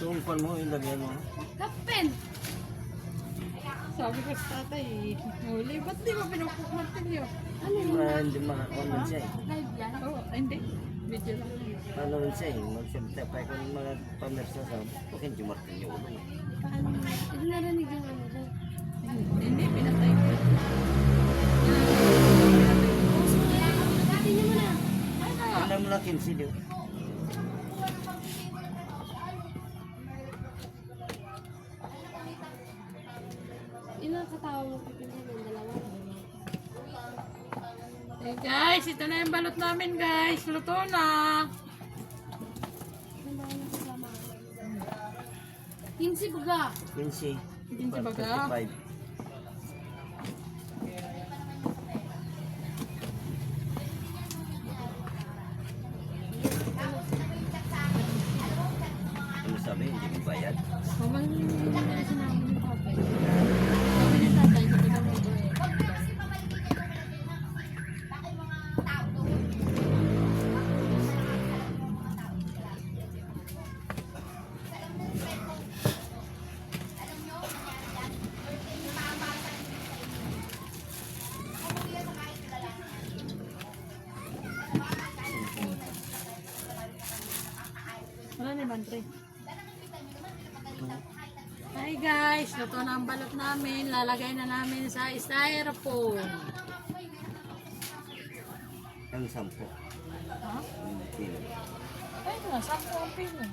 Itong pan mo, ilagyan mo. Kapen! Sabi ko sa tatay, huli, ba't di mo pinukukmartilyo? Ano yun? Hindi man siya eh. Live yan? Oo, hindi. Video lang. Ano rin siya eh. Magsalita pa kung mga pamersa sa bakit yung martilyo ulo. Paano? Hindi narinig yung ano doon. Hindi, pinatay ko. Pati niyo muna. Ano mo lang 15 diyo? Ilang katawa mo pipinsin ng dalawa? Hey guys, ito na yung balot namin guys. Luto na. Kinsi baga. 15. 15 baga. 55. Ano sabi? Hindi mo bayad? Mamang hindi sinabi ng papa. Sabi ni tatay, hindi na mo wala na yung tre. Hi guys, luto na ang balot namin. Lalagay na namin sa styrofoam. Ang 10. Ha? Ang kilo. Ay, nasakto ang pino.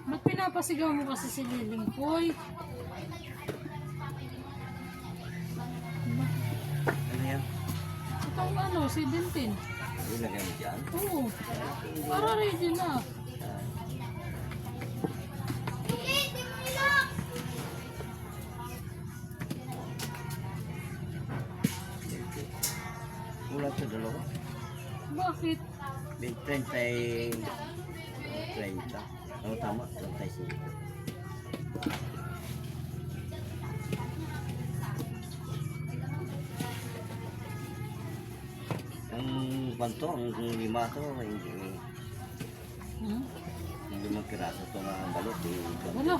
Ba't pinapasigaw mo kasi si Liling Poy? Ano yan? Itong ano, si Dintin. Ilagay mo dyan? Oo. Para ready na. Ulat sa dalawa. Bakit? 30. Ano tama? 35. Ang panto, ang 5 to, hindi Hmm? yung 5 piraso ito nga ang balot. Wala.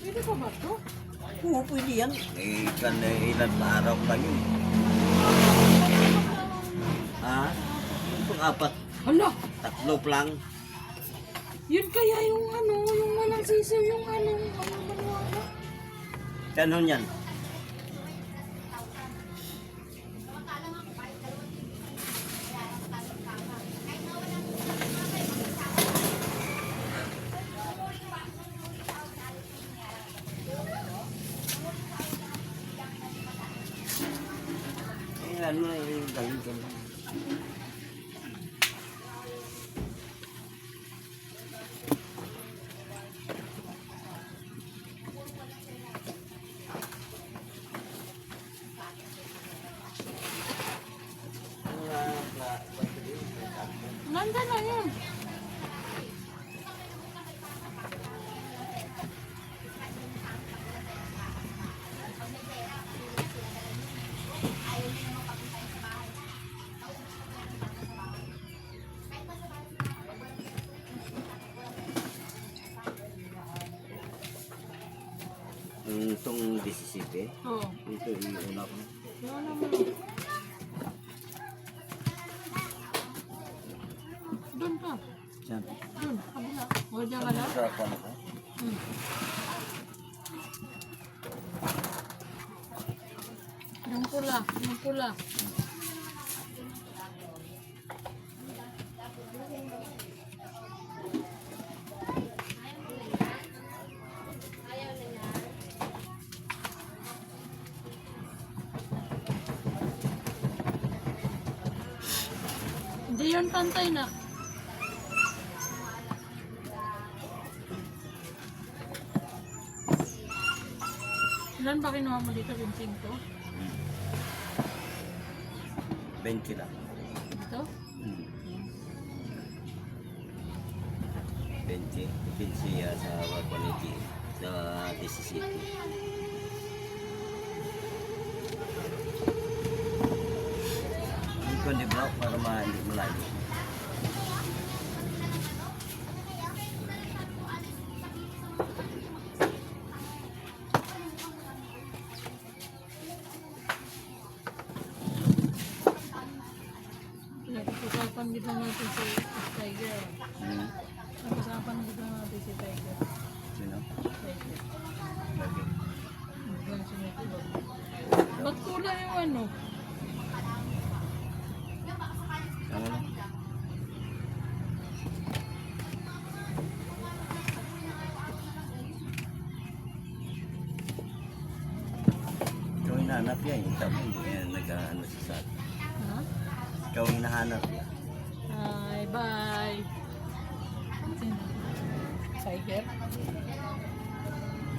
Pwede pa ba ito? Oo, pwede yan. Eh, ilan na araw lang yun. Ha? Itong 4. Hala! 3 lang. Yun kaya yung ano, yung walang sisiw, yung ano, manuwala. Ganon yan. Eh, ano na yung galing ko. Nandun na yun. Itong 17. Oo. Ito yung una ko. Wala mo. Doon ka. Diyan. Doon. Kabila. O, diyan ka na. Sarap ano ko. Hmm. pula. Yung pula. Hindi yun pantay na. Ilan ba kinuha mo dito? 25? 20 lang. Dito? 20. 15 sa Wapaniki. Sa DC City. Hindi ko di-block para hindi malayo. Pag-usapan dito natin si Tiger. Pag-usapan dito natin si Tiger. Sino? Tiger. Bakit? Hanggang sumutulog. Ba't kulang yung ano? Ano lang? Ikaw hinahanap yan. Sabi mo yan. Nag-ano sa atin. Ha? Ikaw hinahanap yan. Bye bye. Sino? Tiger?